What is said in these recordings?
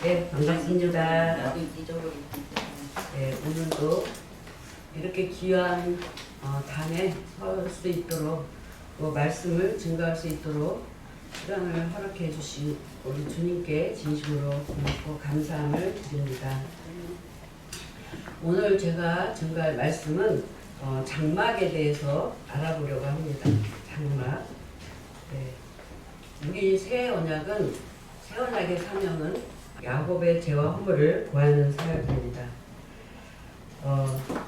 네, 반갑습니다. 네, 오늘도 이렇게 귀한 단에 설 수 있도록 또 말씀을 증거할 수 있도록 시간을 허락해 주신 우리 주님께 진심으로 고맙고 감사함을 드립니다. 오늘 제가 증거할 말씀은 장막에 대해서 알아보려고 합니다. 장막. 네. 우리 새 언약의 사명은 야곱의 죄와 허물을 구하는 사역입니다.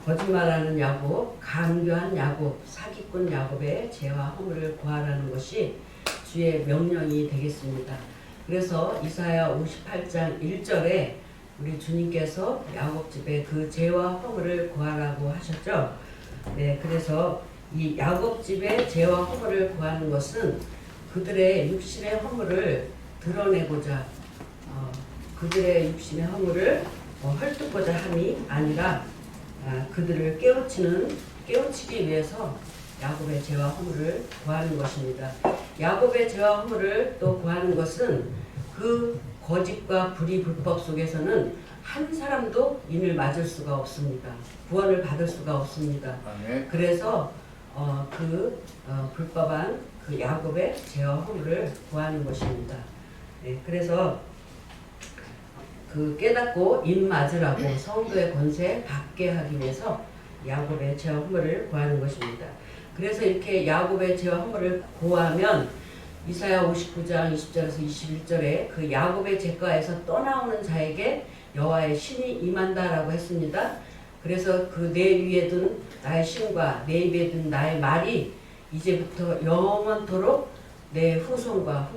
거짓말하는 야곱, 강교한 야곱, 사기꾼 야곱의 죄와 허물을 구하라는 것이 주의 명령이 되겠습니다. 그래서 이사야 58장 1절에 우리 주님께서 야곱집에 그 죄와 허물을 구하라고 하셨죠. 네, 그래서 이 야곱집의 죄와 허물을 구하는 것은 그들의 육신의 허물을 드러내고자 그들의 육신의 허물을 헐뜯고자 함이 아니라 그들을 깨우치기 위해서 야곱의 죄와 허물을 구하는 것입니다. 야곱의 죄와 허물을 또 구하는 것은 그 거짓과 불의 불법 속에서는 한 사람도 인을 맞을 수가 없습니다. 구원을 받을 수가 없습니다. 그래서 불법한 그 야곱의 죄와 허물을 구하는 것입니다. 네, 그래서 그 깨닫고 인 맞으라고 성도의 권세 받게 하기 위해서 야곱의 죄와 허물을 구하는 것입니다. 그래서 이렇게 야곱의 죄와 허물을 구하면 이사야 59장 20절에서 21절에 그 야곱의 죄가에서 떠나오는 자에게 여호와의 신이 임한다라고 했습니다. 그래서 그 내 위에 둔 나의 신과 내 입에 둔 나의 말이 이제부터 영원토록 내 후손과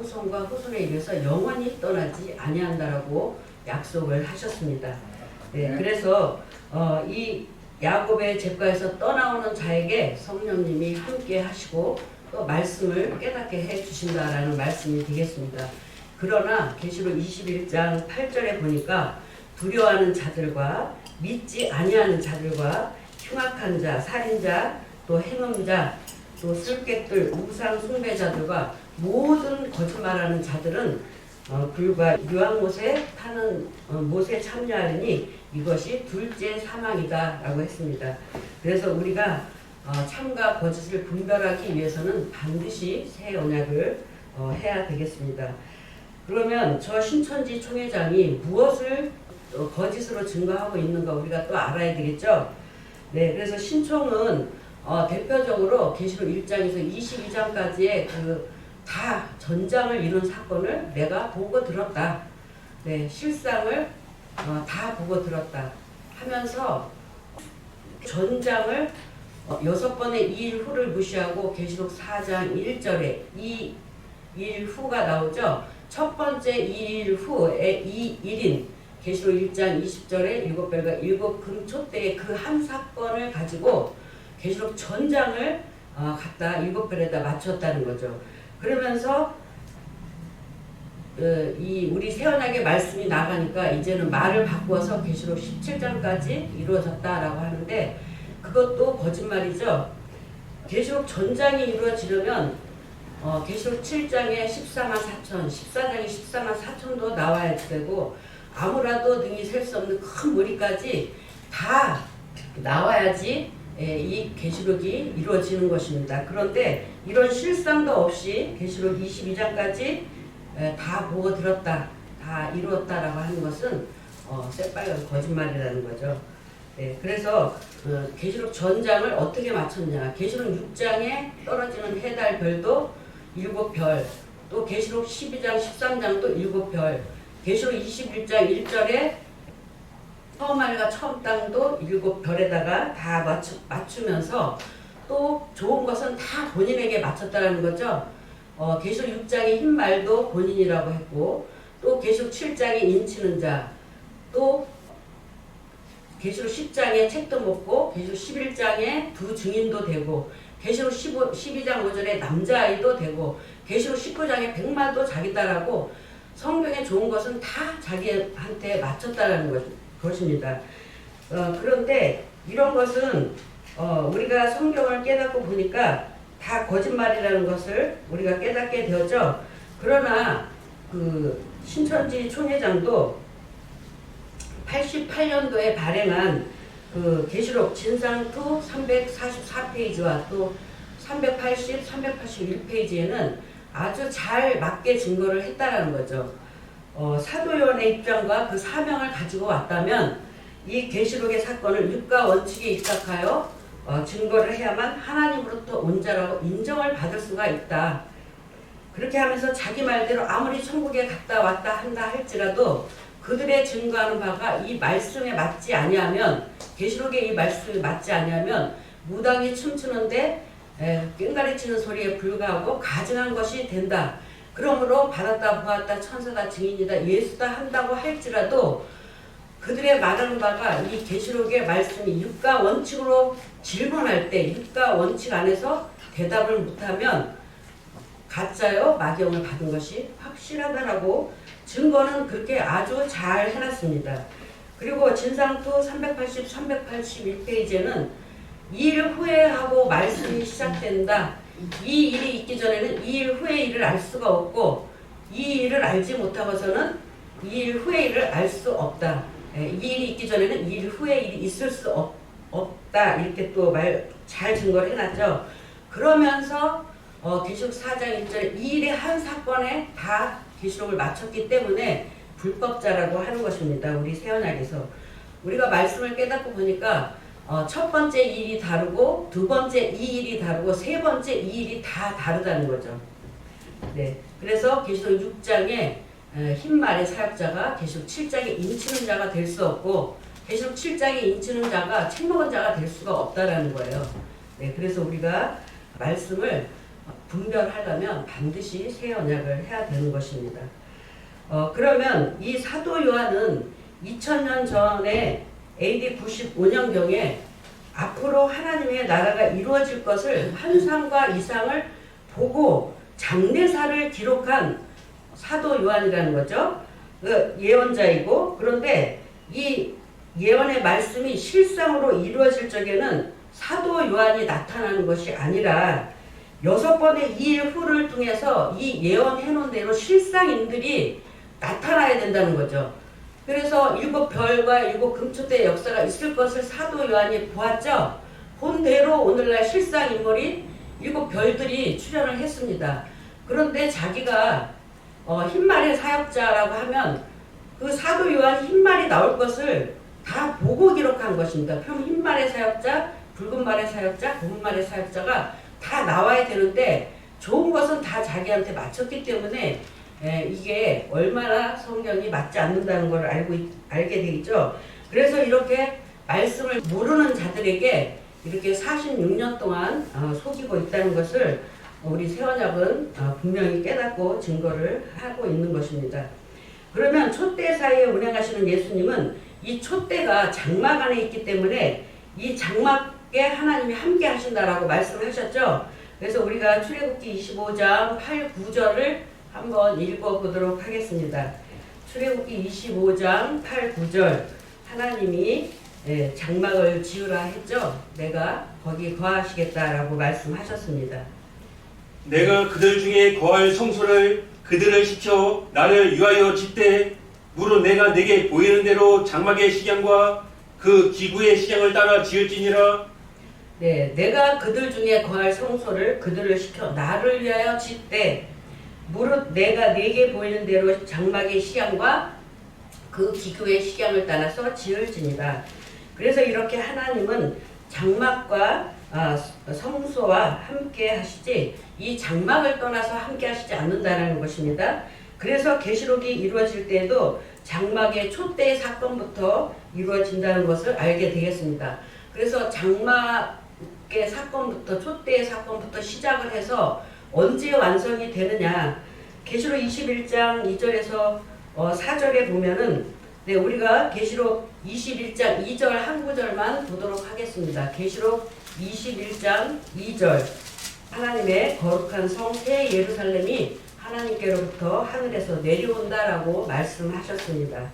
후손에 이르서 영원히 떠나지 아니한다라고 약속을 하셨습니다. 네, 그래서 이 야곱의 죄가에서 떠나오는 자에게 성령님이 함께 하시고 또 말씀을 깨닫게 해 주신다라는 말씀이 되겠습니다. 그러나 계시록 21장 8절에 보니까 두려워하는 자들과 믿지 아니하는 자들과 흉악한 자, 살인자, 또 행음자, 또 술객들, 우상 숭배자들과 모든 거짓말하는 자들은 불과 유황못에 타는 못에 참여하리니 이것이 둘째 사망이다 라고 했습니다. 그래서 우리가 참과 거짓을 분별하기 위해서는 반드시 새 언약을 해야 되겠습니다. 그러면 저 신천지 총회장이 무엇을 거짓으로 증거하고 있는가 우리가 또 알아야 되겠죠. 네, 그래서 신총은 대표적으로 계시록 1장에서 22장까지의 다 전장을 이룬 사건을 내가 보고 들었다. 네, 실상을 다 보고 들었다 하면서 전장을 6번의 2일 후를 무시하고 계시록 4장 1절에 2일 후가 나오죠. 첫 번째 2일 후에 2일인 계시록 1장 20절에 7별과 7금초대의 그 한 사건을 가지고 계시록 전장을 갖다 7별에다 맞췄다는 거죠. 그러면서 우리 새언약의 말씀이 나가니까 이제는 말을 바꾸어서 계시록 17장까지 이루어졌다라고 하는데 그것도 거짓말이죠. 계시록 전장이 이루어지려면 계시록 7장에 14만 4천, 14장에 14만 4천도 나와야 되고 아무라도 등이 셀 수 없는 큰 무리까지 다 나와야지 이 계시록이 이루어지는 것입니다. 그런데 이런 실상도 없이 계시록 22장까지 다 보고 들었다, 다 이루었다라고 하는 것은 새빨간 거짓말이라는 거죠. 네, 그래서 계시록 전장을 어떻게 맞췄냐? 계시록 6장에 떨어지는 해달 별도 7별, 또 계시록 12장, 13장도 7별, 계시록 21장 1절에 처음 하늘과 처음 땅도 7별에다가 다 맞추면서 또 좋은 것은 다 본인에게 맞췄다는 거죠. 계시록 6장의 흰 말도 본인이라고 했고 또 계시록 7장의 인치는 자, 또 계시록 10장에 책도 먹고 계시록 11장에 두 증인도 되고 계시록 12장 5절에 남자아이도 되고 계시록 19장에 백마도 자기다라고 성경에 좋은 것은 다 자기한테 맞췄다라는 것입니다. 그런데 이런 것은 우리가 성경을 깨닫고 보니까 다 거짓말이라는 것을 우리가 깨닫게 되었죠. 그러나 그 신천지 총회장도 88년도에 발행한 그 계시록 진상2 344페이지와 또 380, 381페이지에는 아주 잘 맞게 증거를 했다라는 거죠. 사도 요한의 입장과 그 사명을 가지고 왔다면 이 계시록의 사건을 율가 원칙에 입각하여 증거를 해야만 하나님으로부터 온 자라고 인정을 받을 수가 있다. 그렇게 하면서 자기 말대로 아무리 천국에 갔다 왔다 한다 할지라도 그들의 증거하는 바가 이 말씀에 맞지 아니하면, 계시록의 이 말씀에 맞지 아니하면 무당이 춤추는데 꽹가리 치는 소리에 불과하고 가증한 것이 된다. 그러므로 받았다 보았다 천사다 증인이다 예수다 한다고 할지라도 그들의 말하는 바가 이 계시록의 말씀이 율가 원칙으로 질문할 때 율가 원칙 안에서 대답을 못하면 가짜요 마경을 받은 것이 확실하다라고 증거는 그렇게 아주 잘 해놨습니다. 그리고 진상2 380, 381페이지에는 이 일 후에 하고 말씀이 시작된다. 이 일이 있기 전에는 이 일 후의 일을 알 수가 없고 이 일을 알지 못하고서는 이 일 후의 일을 알 수 없다. 이 일이 있기 전에는 이 일 후의 일이 있을 수 없다. 이렇게 또 잘 증거를 해놨죠. 그러면서 계시록 4장 1절에 이 일의 한 사건에 다 계시록을 맞췄기 때문에 불법자라고 하는 것입니다. 우리 세언약에서 우리가 말씀을 깨닫고 보니까 첫 번째 이 일이 다르고 두 번째 이 일이 다르고 세 번째 이 일이 다 다르다는 거죠. 네, 그래서 계시록 6장에 흰말의 사역자가 계시록 7장에 인치는 자가 될 수 없고 계시록 7장에 인치는 자가 책 먹은 자가 될 수가 없다라는 거예요. 네, 그래서 우리가 말씀을 분별하려면 반드시 새 언약을 해야 되는 것입니다. 그러면 이 사도 요한은 2000년 전에 AD 95년경에 앞으로 하나님의 나라가 이루어질 것을 환상과 이상을 보고 장례사를 기록한 사도 요한이라는 거죠. 그 예언자이고, 그런데 이 예언의 말씀이 실상으로 이루어질 적에는 사도 요한이 나타나는 것이 아니라 6번의 이 일 후를 통해서 이 예언해놓은 대로 실상인들이 나타나야 된다는 거죠. 그래서 7별과 7금초대의 역사가 있을 것을 사도 요한이 보았죠. 본대로 오늘날 실상인물이 7별들이 출현을 했습니다. 그런데 자기가 흰말의 사역자라고 하면 그 사도 요한이 흰말이 나올 것을 다 보고 기록한 것입니다. 그럼 흰말의 사역자, 붉은말의 사역자, 검은말의 사역자가 다 나와야 되는데 좋은 것은 다 자기한테 맞췄기 때문에 이게 얼마나 성경이 맞지 않는다는 걸 알게 되겠죠. 그래서 이렇게 말씀을 모르는 자들에게 이렇게 46년 동안 속이고 있다는 것을 우리 새언약은 분명히 깨닫고 증거를 하고 있는 것입니다. 그러면 촛대 사이에 운행하시는 예수님은 이 촛대가 장막 안에 있기 때문에 이 장막에 하나님이 함께 하신다라고 말씀하셨죠. 그래서 우리가 출애굽기 25장 8, 9절을 한번 읽어보도록 하겠습니다. 출애굽기 25장 8, 9절 하나님이 장막을 지으라 했죠. 내가 거기 거하시겠다라고 말씀하셨습니다. 내가 그들 중에 거할 성소를 그들을 시켜 나를 위하여 짓되 무릇 내가 내게 보이는 대로 장막의 식양과 그 기구의 식양을 따라 지을지니라. 네, 내가 그들 중에 거할 성소를 그들을 시켜 나를 위하여 짓되 무릇 내가 내게 보이는 대로 장막의 식양과 그 기구의 식양을 따라서 지을지니라. 그래서 이렇게 하나님은 장막과 성소와 함께 하시지 이 장막을 떠나서 함께 하시지 않는다는 것입니다. 그래서 계시록이 이루어질 때에도 장막의 촛대의 사건부터 이루어진다는 것을 알게 되겠습니다. 그래서 장막의 사건부터 촛대의 사건부터 시작을 해서 언제 완성이 되느냐, 계시록 21장 2절에서 4절에 보면은 우리가 계시록 21장 2절 한 구절만 보도록 하겠습니다. 계시록 21장 2절 하나님의 거룩한 성 새 예루살렘이 하나님께로부터 하늘에서 내려온다라고 말씀하셨습니다.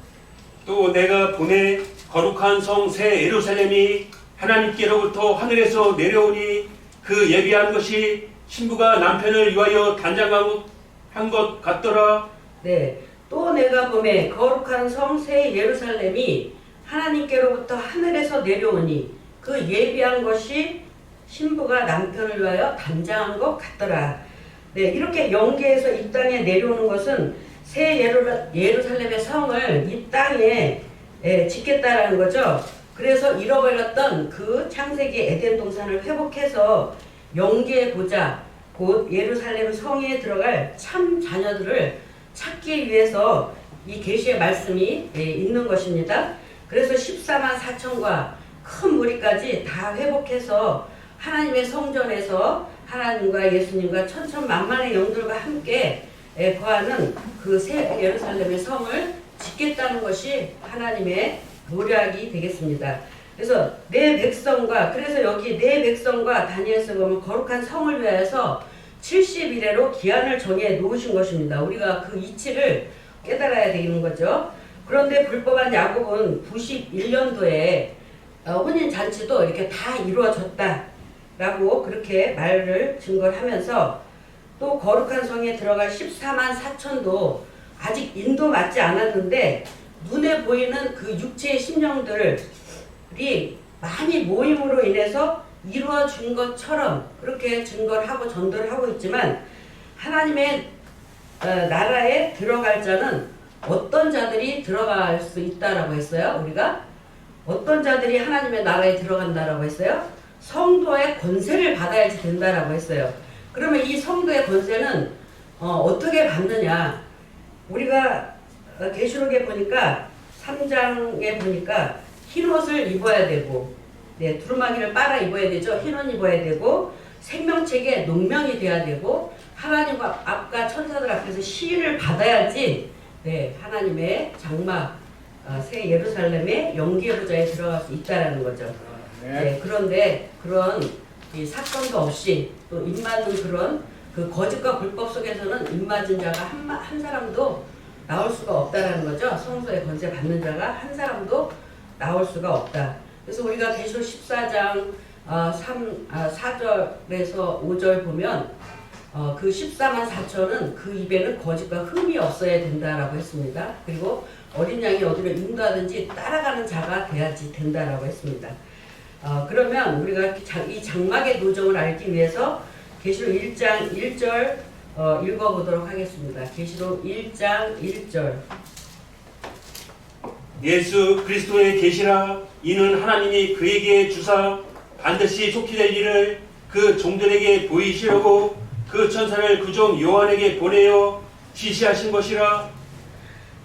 또 내가 보내 거룩한 성 새 예루살렘이 하나님께로부터 하늘에서 내려오니 그 예비한 것이 신부가 남편을 위하여 단장한 것 같더라. 네, 또 내가 보매 거룩한 성 새 예루살렘이 하나님께로부터 하늘에서 내려오니 그 예비한 것이 신부가 남편을 위하여 단장한 것 같더라. 네, 이렇게 영계에서 이 땅에 내려오는 것은 새 예루살렘의 성을 이 땅에 짓겠다라는 거죠. 그래서 잃어버렸던 그 창세기 에덴 동산을 회복해서 영계의 보좌, 곧 예루살렘 성에 들어갈 참 자녀들을 찾기 위해서 이 계시의 말씀이 있는 것입니다. 그래서 14만 4천과 큰 무리까지 다 회복해서 하나님의 성전에서 하나님과 예수님과 천천만만의 영들과 함께 거하는 그 새 예루살렘의 성을 짓겠다는 것이 하나님의 노력이 되겠습니다. 그래서 내 백성과, 그래서 여기 내 백성과 다니엘서 보면 거룩한 성을 위하여서 70일에로 기한을 정해 놓으신 것입니다. 우리가 그 이치를 깨달아야 되는 거죠. 그런데 불법한 야곱은 91년도에 혼인잔치도 이렇게 다 이루어졌다라고 그렇게 말을 증거를 하면서 또 거룩한 성에 들어갈 14만 4천도 아직 인도 맞지 않았는데 눈에 보이는 그 육체의 심령들이 많이 모임으로 인해서 이루어진 것처럼 그렇게 증거를 하고 전도를 하고 있지만 하나님의 나라에 들어갈 자는 어떤 자들이 들어갈 수 있다라고 했어요? 우리가 어떤 자들이 하나님의 나라에 들어간다라고 했어요? 성도의 권세를 받아야지 된다라고 했어요. 그러면 이 성도의 권세는 어떻게 받느냐? 우리가 계시록에 보니까 3장에 보니까 흰옷을 입어야 되고 두루마기를 빨아 입어야 되죠. 흰옷 입어야 되고 생명책에 농명이 돼야 되고 하나님과 앞과 천사들 앞에서 시인을 받아야지 하나님의 장막 새 예루살렘의 영계 보좌에 들어갈 수 있다라는 거죠. 그런데 그런 이 사건도 없이 또 입맞는 그런 그 거짓과 불법 속에서는 입맞은 자가 한 사람도 나올 수가 없다라는 거죠. 성소의 권세 받는 자가 한 사람도 나올 수가 없다. 그래서 우리가 계시록 14장 4절에서 5절 보면 그 14만 4천은 그 입에는 거짓과 흠이 없어야 된다라고 했습니다. 그리고 어린 양이 어디로 인도하든지 따라가는 자가 돼야지 된다라고 했습니다. 그러면 우리가 이 장막의 노정을 알기 위해서 계시록 1장 1절 읽어보도록 하겠습니다. 계시록 1장 1절 예수 그리스도의 계시라 이는 하나님이 그에게 주사 반드시 속히 될 일을 그 종들에게 보이시려고 그 천사를 그 종 요한에게 보내어 지시하신 것이라.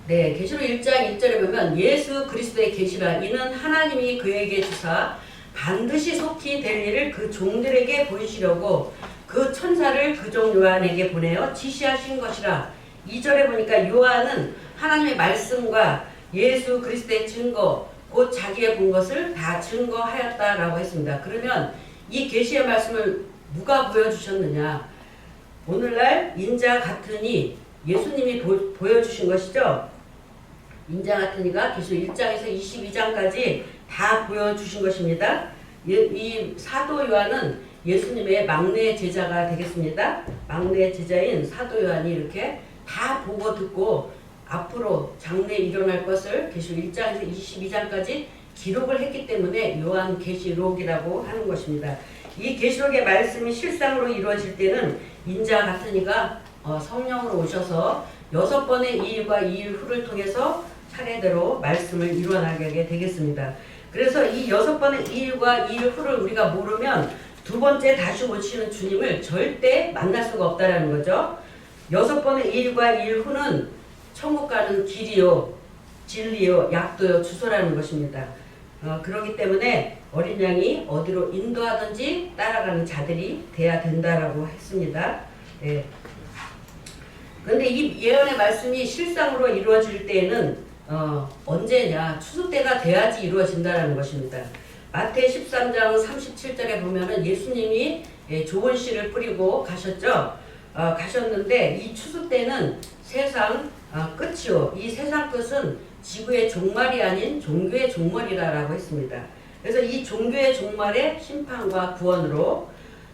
계시록 1장 1절에 보면 예수 그리스도의 계시라 이는 하나님이 그에게 주사 반드시 속히 될 일을 그 종들에게 보이시려고 그 천사를 그 종 요한에게 보내어 지시하신 것이라. 2절에 보니까 요한은 하나님의 말씀과 예수 그리스도의 증거 곧 자기의 본 것을 다 증거하였다라고 했습니다. 그러면 이 계시의 말씀을 누가 보여주셨느냐? 오늘날 인자 같으니 예수님이 보여주신 것이죠. 인자 같으니가 계시록 1장에서 22장까지 다 보여주신 것입니다. 이 사도 요한은 예수님의 막내 제자가 되겠습니다. 막내 제자인 사도 요한이 이렇게 다 보고 듣고 앞으로 장래에 일어날 것을 계시록 1장에서 22장까지 기록을 했기 때문에 요한 계시록이라고 하는 것입니다. 이 계시록의 말씀이 실상으로 이루어질 때는 인자 같은 이가 성령으로 오셔서 6번의 이일과 이일 후를 통해서 차례대로 말씀을 이루어나가게 되겠습니다. 그래서 이 6번의 이일과 이일 후를 우리가 모르면 두 번째 다시 오시는 주님을 절대 만날 수가 없다는 거죠. 6번의 이일과 이일 후는 천국 가는 길이요, 진리요, 약도요, 주소라는 것입니다. 그렇기 때문에 어린 양이 어디로 인도하든지 따라가는 자들이 돼야 된다라고 했습니다. 그런데 이 예언의 말씀이 실상으로 이루어질 때에는 언제냐? 추수 때가 돼야지 이루어진다라는 것입니다. 마태 13장 37절에 보면은 예수님이 좋은 씨를 뿌리고 가셨죠. 가셨는데 이 추수 때는 세상 끝이요. 이 세상 끝은 지구의 종말이 아닌 종교의 종말이라고 했습니다. 그래서 이 종교의 종말의 심판과 구원으로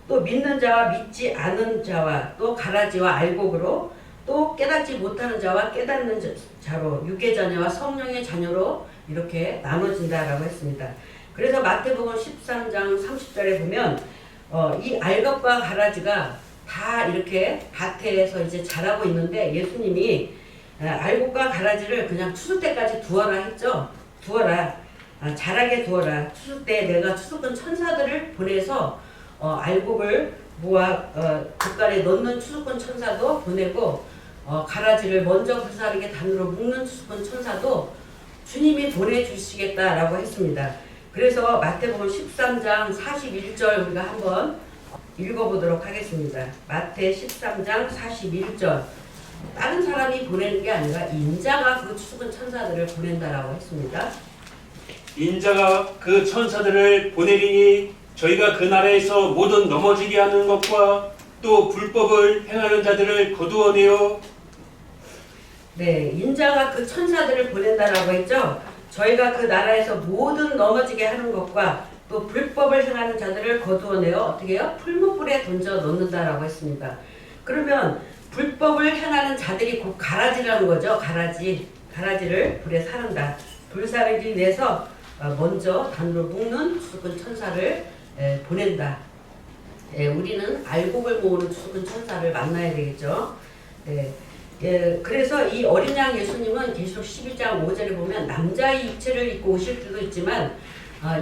또 믿는 자와 믿지 않은 자와 또 가라지와 알곡으로 또 깨닫지 못하는 자와 깨닫는 자로 육의 자녀와 성령의 자녀로 이렇게 나눠진다라고 했습니다. 그래서 마태복음 13장 30절에 보면 이 알곡과 가라지가 다 이렇게 밭에서 이제 자라고 있는데 예수님이 알곡과 가라지를 그냥 추수 때까지 두어라 했죠. 두어라. 자라게 두어라. 추수 때 내가 추수꾼 천사들을 보내서 알곡을 모아 곶간에 넣는 추수꾼 천사도 보내고 가라지를 먼저 불사르게 단으로 묶는 추수꾼 천사도 주님이 보내주시겠다라고 했습니다. 그래서 마태복음 13장 41절 우리가 한번 읽어보도록 하겠습니다. 마태 13장 41절. 다른 사람이 보내는 게 아니라 인자가 그 추수꾼 천사들을 보낸다라고 했습니다. 인자가 그 천사들을 보내리니 저희가 그 나라에서 모든 넘어지게 하는 것과 또 불법을 행하는 자들을 거두어내어. 네, 인자가 그 천사들을 보낸다라고 했죠. 저희가 그 나라에서 모든 넘어지게 하는 것과 또 불법을 행하는 자들을 거두어내어 어떻게 해요? 풀무불에 던져 넣는다라고 했습니다. 그러면 불법을 행하는 자들이 곧 가라지라는 거죠. 가라지를 불에 사른다. 불사르기 위해서 먼저 단으로 묶는 추수꾼 천사를 보낸다. 우리는 알곡을 모으는 추수꾼 천사를 만나야 되겠죠. 그래서 이 어린 양 예수님은 계시록 11장 5절에 보면 남자의 육체를 입고 오실 때도 있지만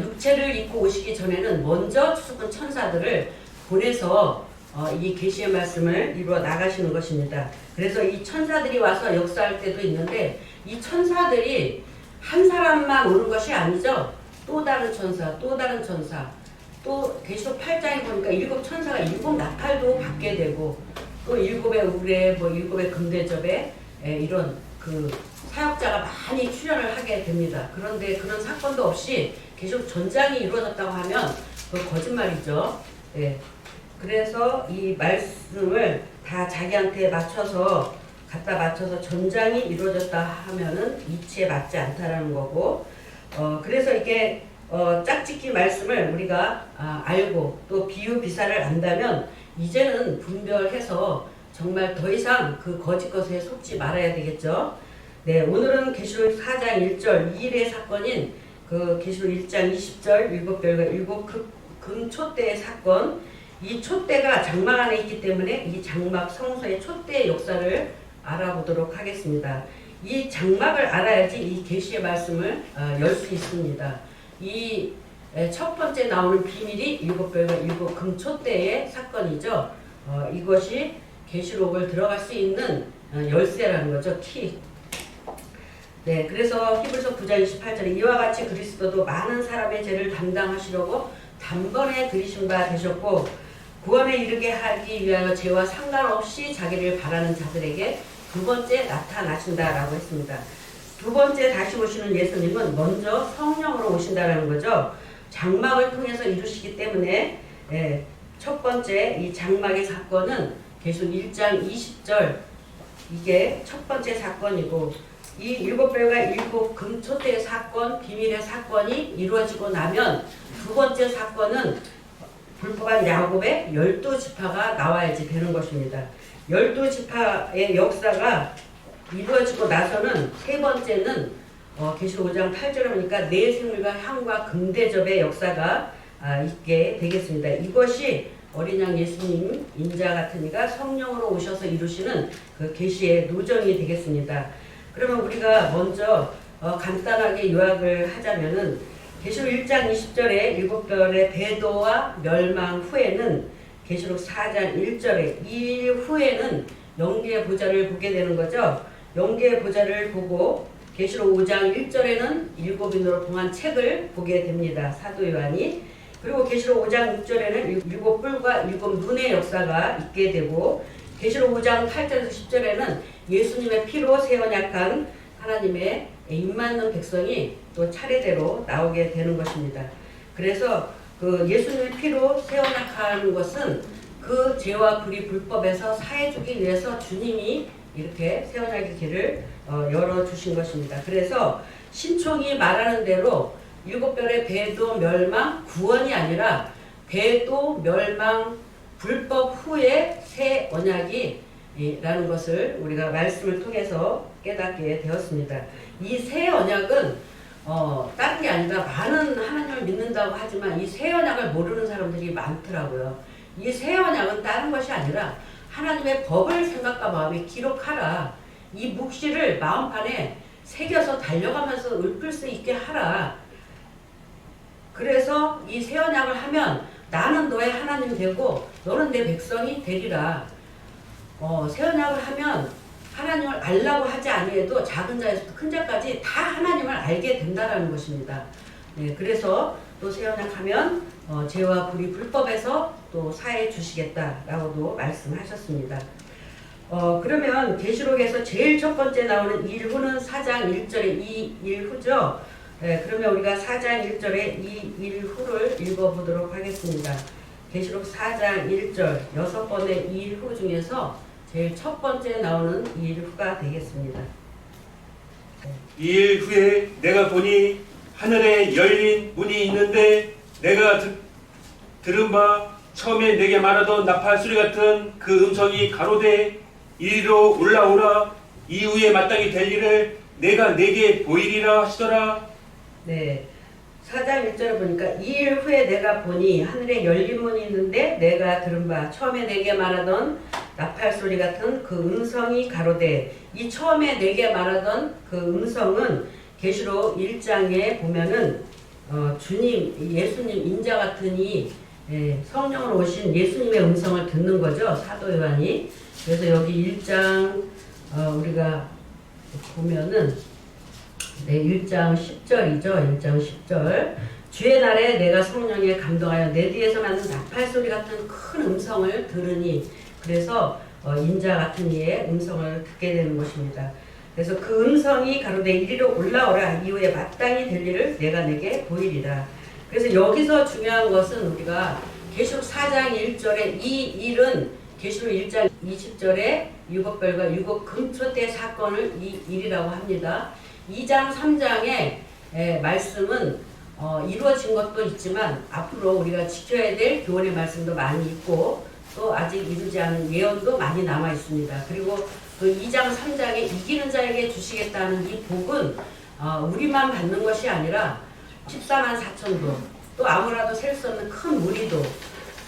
육체를 입고 오시기 전에는 먼저 추수꾼 천사들을 보내서 이 계시의 말씀을 이루어 나가시는 것입니다. 그래서 이 천사들이 와서 역사할 때도 있는데 이 천사들이 한 사람만 오는 것이 아니죠. 또 다른 천사, 또 다른 천사, 또 계시록 8장에 보니까 7 천사가 7 나팔도 받게 되고 또 7의 우레, 7의 금대접에 이런 그 사역자가 많이 출연을 하게 됩니다. 그런데 그런 사건도 없이 계속 전장이 이루어졌다고 하면 그 거짓말이죠. 그래서 이 말씀을 다 자기한테 갖다 맞춰서 전장이 이루어졌다 하면은 이치에 맞지 않다라는 거고, 그래서 이게 짝짓기 말씀을 우리가 알고 또 비유 비사를 안다면 이제는 분별해서 정말 더 이상 그 거짓 것에 속지 말아야 되겠죠. 네, 오늘은 계시록 4장 1절 2일의 사건인 그 계시록 1장 20절 7별과 7금 촛대의 사건, 이 촛대가 장막 안에 있기 때문에 이 장막 성소의 촛대의 역사를 알아보도록 하겠습니다. 이 장막을 알아야지 이 계시의 말씀을 열 수 있습니다. 이 첫 번째 나오는 비밀이 7별과 7금 촛대의 사건이죠. 이것이 계시록을 들어갈 수 있는 열쇠라는 거죠. 키. 네, 그래서 히브리서 9장 28절에 이와 같이 그리스도도 많은 사람의 죄를 담당하시려고 단번에 들이신 바 되셨고 구원에 이르게 하기 위하여 죄와 상관없이 자기를 바라는 자들에게 두 번째 나타나신다라고 했습니다. 두 번째 다시 오시는 예수님은 먼저 성령으로 오신다라는 거죠. 장막을 통해서 이루시기 때문에 첫 번째 이 장막의 사건은 계속 1장 20절 이게 첫 번째 사건이고 이 7별과 7금 촛대의 사건, 비밀의 사건이 이루어지고 나면 두 번째 사건은 불법한 야곱의 12지파가 나와야지 되는 것입니다. 12지파의 역사가 이루어지고 나서는 세 번째는 계시록 5장 8절에 보니까 내 생물과 향과 금대접의 역사가 있게 되겠습니다. 이것이 어린 양 예수님 인자 같은 이가 성령으로 오셔서 이루시는 그 계시의 노정이 되겠습니다. 그러면 우리가 먼저 간단하게 요약을 하자면은 계시록 1장 20절에 7별의 배도와 멸망 후에는 계시록 4장 1절에 이 후에는 영계의 보좌를 보게 되는 거죠. 영계의 보좌를 보고 계시록 5장 1절에는 7인으로 봉한 책을 보게 됩니다. 사도 요한이. 그리고 계시록 5장 6절에는 7뿔과 7눈의 역사가 있게 되고 계시록 5장 8절에서 10절에는 예수님의 피로 새 언약한 하나님의 입맞는 백성이 또 차례대로 나오게 되는 것입니다. 그래서 그 예수님의 피로 새 언약하는 것은 그 죄와 불의 불법에서 사해주기 위해서 주님이 이렇게 새 언약의 길을 열어주신 것입니다. 그래서 신총이 말하는 대로 7별의 배도 멸망 구원이 아니라 배도 멸망 불법 후에 새 언약이 라는 것을 우리가 말씀을 통해서 깨닫게 되었습니다. 이 새 언약은 다른 게 아니라 많은 하나님을 믿는다고 하지만 이 새 언약을 모르는 사람들이 많더라고요. 이 새 언약은 다른 것이 아니라 하나님의 법을 생각과 마음에 기록하라. 이 묵시를 마음판에 새겨서 달려가면서 읊을 수 있게 하라. 그래서 이 새 언약을 하면 나는 너의 하나님 되고 너는 내 백성이 되리라. 새 언약을 하면 하나님을 알라고 하지 아니해도 작은 자에서부터 큰 자까지 다 하나님을 알게 된다라는 것입니다. 네, 그래서 또 새 언약하면 죄와 불의 불법에서 또 사해 주시겠다라고도 말씀하셨습니다. 그러면 계시록에서 제일 첫 번째 나오는 일후는 4장 1절의 이 일후죠. 네, 그러면 우리가 4장 1절의 이 일후를 읽어보도록 하겠습니다. 계시록 4장 1절 6번의 이 일후 중에서 제일 첫 번째 나오는 이 일후가 되겠습니다. 이 일 후에 내가 보니 하늘에 열린 문이 있는데 내가 들은 바 처음에 내게 말하던 나팔 소리 같은 그 음성이 가로되 이리로 올라오라. 이후에 마땅히 될 일을 내가 내게 보이리라 하시더라. 네, 4장 1절에 보니까 이 일 후에 내가 보니 하늘에 열린 문이 있는데 내가 들은 바 처음에 내게 말하던 나팔 소리 같은 그 음성이 가로되, 이 처음에 내게 말하던 그 음성은 계시록 1장에 보면은 주님 예수님 인자 같으니 성령으로 오신 예수님의 음성을 듣는 거죠, 사도 요한이. 그래서 여기 1장 우리가 보면은 1장 10절이죠. 1장 10절. 주의 날에 내가 성령에 감동하여 내 뒤에서 나는 나팔 소리 같은 큰 음성을 들으니, 그래서 인자 같은 이의 음성을 듣게 되는 것입니다. 그래서 그 음성이 가로되 이리로 올라오라. 이후에 마땅히 될 일을 내가 내게 보이리라. 그래서 여기서 중요한 것은 우리가 계시록 4장 1절에 이 일은 계시록 1장 20절에 유곡별과 유곡 금초 때 사건을 이 일이라고 합니다. 2장 3장의 말씀은 이루어진 것도 있지만 앞으로 우리가 지켜야 될 교훈의 말씀도 많이 있고 또 아직 이루지 않은 예언도 많이 남아 있습니다. 그리고 그 2장 3장에 이기는 자에게 주시겠다는 이 복은 우리만 받는 것이 아니라 14만 4천도 또 아무라도 셀 수 없는 큰 무리도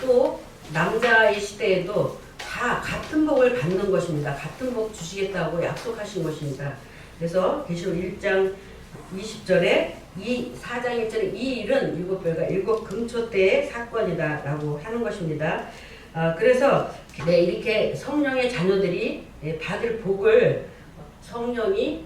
또 남자의 시대에도 다 같은 복을 받는 것입니다. 같은 복 주시겠다고 약속하신 것입니다. 그래서 계시록 1장 20절에 이 4장 1절에 이 일은 일곱 별과 일곱 금초 때의 사건이다 라고 하는 것입니다. 그래서 이렇게 성령의 자녀들이 받을 복을 성령의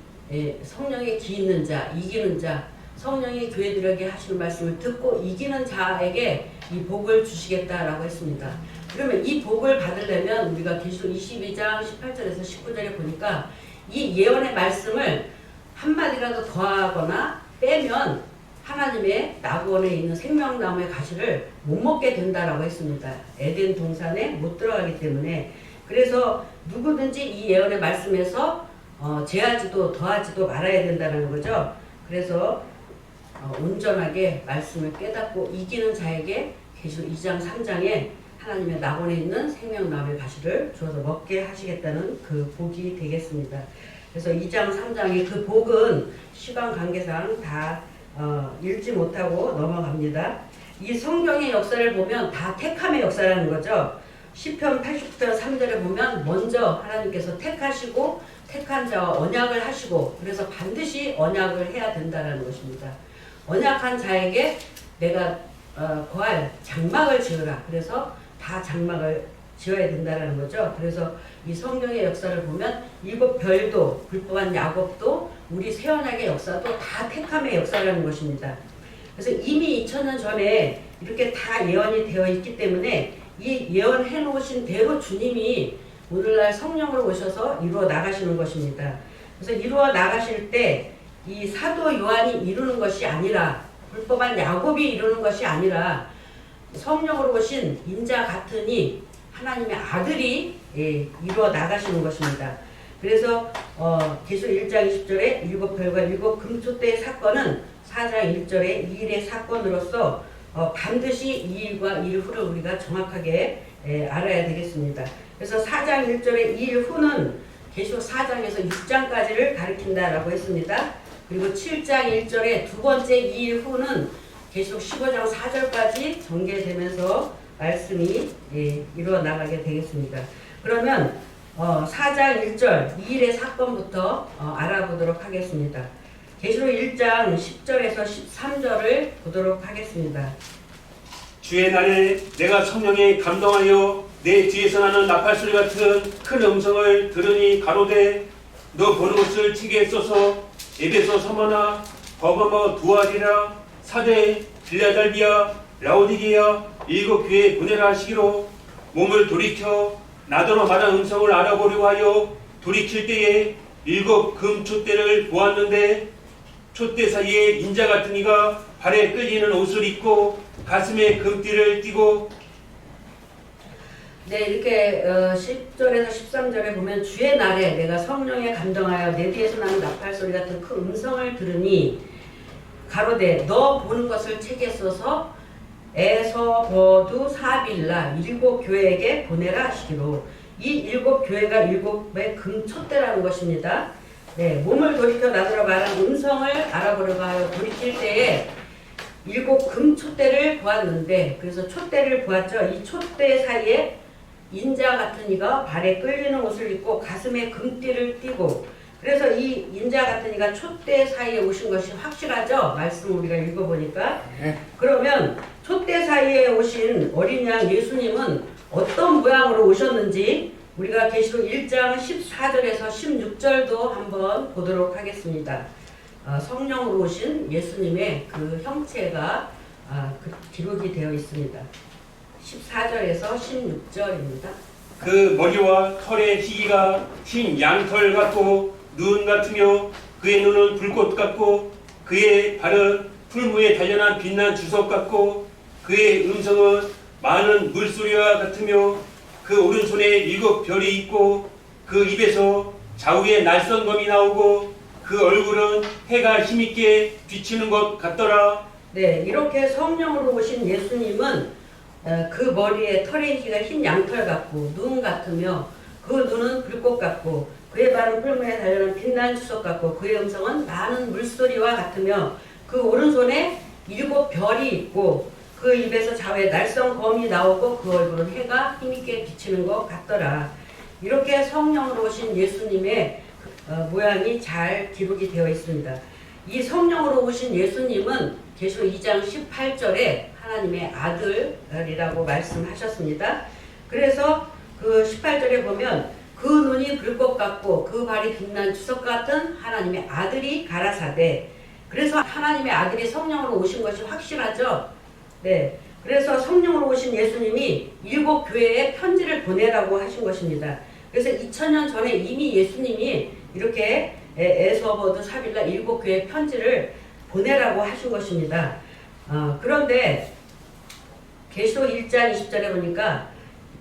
기 있는 자, 이기는 자, 성령이 교회들에게 하시는 말씀을 듣고 이기는 자에게 이 복을 주시겠다라고 했습니다. 그러면 이 복을 받으려면 우리가 계시록 22장 18절에서 19절에 보니까 이 예언의 말씀을 한마디라도 더하거나 빼면 하나님의 낙원에 있는 생명나무의 가시를 못 먹게 된다라고 했습니다. 에덴 동산에 못 들어가기 때문에. 그래서 누구든지 이 예언의 말씀에서 제하지도 더하지도 말아야 된다는 거죠. 그래서 온전하게 말씀을 깨닫고 이기는 자에게 계시록 2장 3장에 하나님의 낙원에 있는 생명나무의 가시를 주어서 먹게 하시겠다는 그 복이 되겠습니다. 그래서 2장 3장의 그 복은 시간 관계상 다 읽지 못하고 넘어갑니다. 이 성경의 역사를 보면 다 택함의 역사라는 거죠. 시편 89편 3절에 보면 먼저 하나님께서 택하시고 택한 자와 언약을 하시고, 그래서 반드시 언약을 해야 된다는 것입니다. 언약한 자에게 내가 거할 장막을 지으라. 그래서 다 장막을 지어야 된다는 거죠. 그래서 이 성경의 역사를 보면 일곱 별도, 불법한 야곱도, 우리 새 언약의 역사도 다 택함의 역사라는 것입니다. 그래서 이미 2000년 전에 이렇게 다 예언이 되어 있기 때문에 이 예언해 놓으신 대로 주님이 오늘날 성령으로 오셔서 이루어 나가시는 것입니다. 그래서 이루어 나가실 때 이 사도 요한이 이루는 것이 아니라, 불법한 야곱이 이루는 것이 아니라 성령으로 오신 인자 같으니 하나님의 아들이 이루어 나가시는 것입니다. 그래서 계시록 1장 20절에 일곱 별과 일곱 금초 때의 사건은 4장 1절에 이 일의 사건으로서 반드시 이 일과 이 일 후를 우리가 정확하게 알아야 되겠습니다. 그래서 4장 1절에 이 일 후는 계시록 4장에서 6장까지를 가리킨다라고 했습니다. 그리고 7장 1절에 두 번째 이 일 후는 계시록 15장 4절까지 전개되면서 말씀이 이루어나가게 되겠습니다. 그러면 4장 1절 이 일의 사건부터 알아보도록 하겠습니다. 계시록 1장 10절에서 13절을 보도록 하겠습니다. 주의 날에 내가 성령에 감동하여 내 뒤에서 나는 나팔소리 같은 큰 음성을 들으니 가로되 너 보는 것을 책에 써서 에베소, 서머나, 버가모, 두아디라, 사대, 빌라달비아, 라오디게아 일곱 교회에 보내라 하시기로 몸을 돌이켜 나더러 말한 음성을 알아보려고 하여 돌이킬 때에 일곱 금 촛대를 보았는데 촛대 사이에 인자 같은 이가 발에 끌리는 옷을 입고 가슴에 금띠를 띠고 네, 이렇게 10절에서 13절에 보면 주의 날에 내가 성령에 감동하여 내 뒤에서 나는 나팔소리 같은 큰 음성을 들으니 가로되 너 보는 것을 책에 써서 에서버두 사빌라 일곱 교회에게 보내라 하시기로 이 일곱 교회가 일곱의 금촛대라는 것입니다. 네, 몸을 돌이켜 나더러 말한 음성을 알아보려고 하여 돌이킬 때에 일곱 금촛대를 보았는데 그래서 촛대를 보았죠. 이 촛대 사이에 인자 같은 이가 발에 끌리는 옷을 입고 가슴에 금띠를 띠고 그래서 이 인자 같은 이가 촛대 사이에 오신 것이 확실하죠? 말씀 우리가 읽어보니까. 그러면 촛대 사이에 오신 어린 양 예수님은 어떤 모양으로 오셨는지 우리가 계시록 1장 14절에서 16절도 한번 보도록 하겠습니다. 성령으로 오신 예수님의 그 형체가 기록이 되어 있습니다. 14절에서 16절입니다. 그 머리와 털의 희기가 흰 양털 같고 눈 같으며 그의 눈은 불꽃 같고 그의 발은 풀무에 단련한 빛난 주석 같고 그의 음성은 많은 물소리와 같으며 그 오른손에 일곱 별이 있고 그 입에서 좌우에 날선검이 나오고 그 얼굴은 해가 힘있게 비치는 것 같더라. 네, 이렇게 성령으로 오신 예수님은 그 머리에 털의 희가 흰 양털 같고 눈 같으며 그 눈은 불꽃 같고 그의 발은 풀무에 달려는 빛난 주석 같고 그의 음성은 많은 물소리와 같으며 그 오른손에 일곱 별이 있고 그 입에서 좌우에 날선 검이 나오고 그 얼굴은 해가 힘있게 비치는 것 같더라. 이렇게 성령으로 오신 예수님의 모양이 잘 기록이 되어 있습니다. 이 성령으로 오신 예수님은 계시록 2장 18절에 하나님의 아들이라고 말씀하셨습니다. 그래서 그 18절에 보면 그 눈이 불꽃 같고 그 발이 빛난 주석 같은 하나님의 아들이 가라사대. 그래서 하나님의 아들이 성령으로 오신 것이 확실하죠. 네, 그래서 성령으로 오신 예수님이 일곱 교회에 편지를 보내라고 하신 것입니다. 그래서 2000년 전에 이미 예수님이 이렇게 에서버두 사빌라 일곱 교회 편지를 보내라고 하신 것입니다. 그런데 계시록 1장 20절에 보니까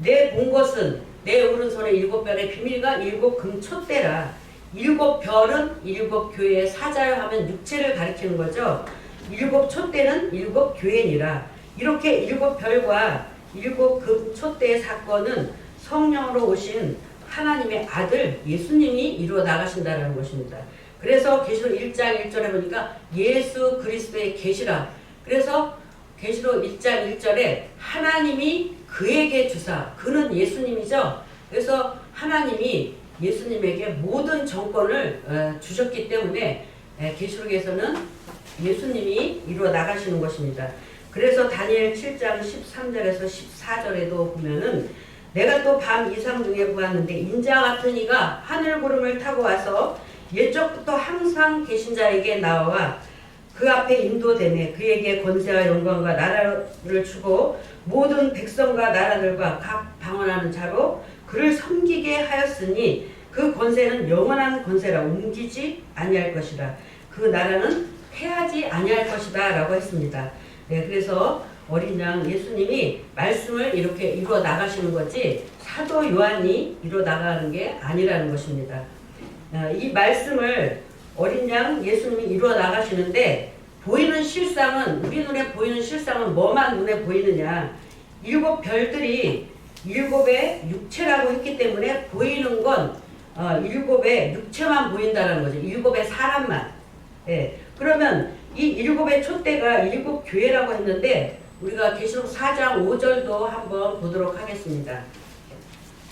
내 본 것은 내 오른손에 일곱 별의 비밀과 일곱 금촛대라. 일곱 별은 일곱 교회의 사자여 하면 육체를 가리키는 거죠. 일곱 촛대는 일곱 교회니라. 이렇게 일곱 별과 일곱 금촛대의 사건은 성령으로 오신 하나님의 아들 예수님이 이루어 나가신다는 것입니다. 그래서 계시록 1장 1절에 보니까 예수 그리스도의 계시라. 그래서 계시록 1장 1절에 하나님이 그에게 주사, 그는 예수님이죠. 그래서 하나님이 예수님에게 모든 정권을 주셨기 때문에 계시록에서는 예수님이 이루어 나가시는 것입니다. 그래서 다니엘 7장 13절에서 14절에도 보면은 내가 또 밤 이상 중에 보았는데 인자 같은 이가 하늘 구름을 타고 와서 옛적부터 항상 계신 자에게 나와 그 앞에 인도되매 그에게 권세와 영광과 나라를 주고 모든 백성과 나라들과 각 방언하는 자로 그를 섬기게 하였으니 그 권세는 영원한 권세라 옮기지 아니할 것이라. 그 나라는 패하지 아니할 것이다 라고 했습니다. 네, 그래서 어린 양 예수님이 말씀을 이렇게 이루어 나가시는 거지 사도 요한이 이루어 나가는 게 아니라는 것입니다. 이 말씀을 어린 양 예수님이 이루어 나가시는데 보이는 실상은 우리 눈에 보이는 실상은 뭐만 눈에 보이느냐? 일곱 별들이 일곱의 육체라고 했기 때문에 보이는 건 일곱의 육체만 보인다는 거죠. 일곱의 사람만. 예. 그러면 이 일곱의 촛대가 일곱 교회라고 했는데 우리가 계시록 4장 5절도 한번 보도록 하겠습니다.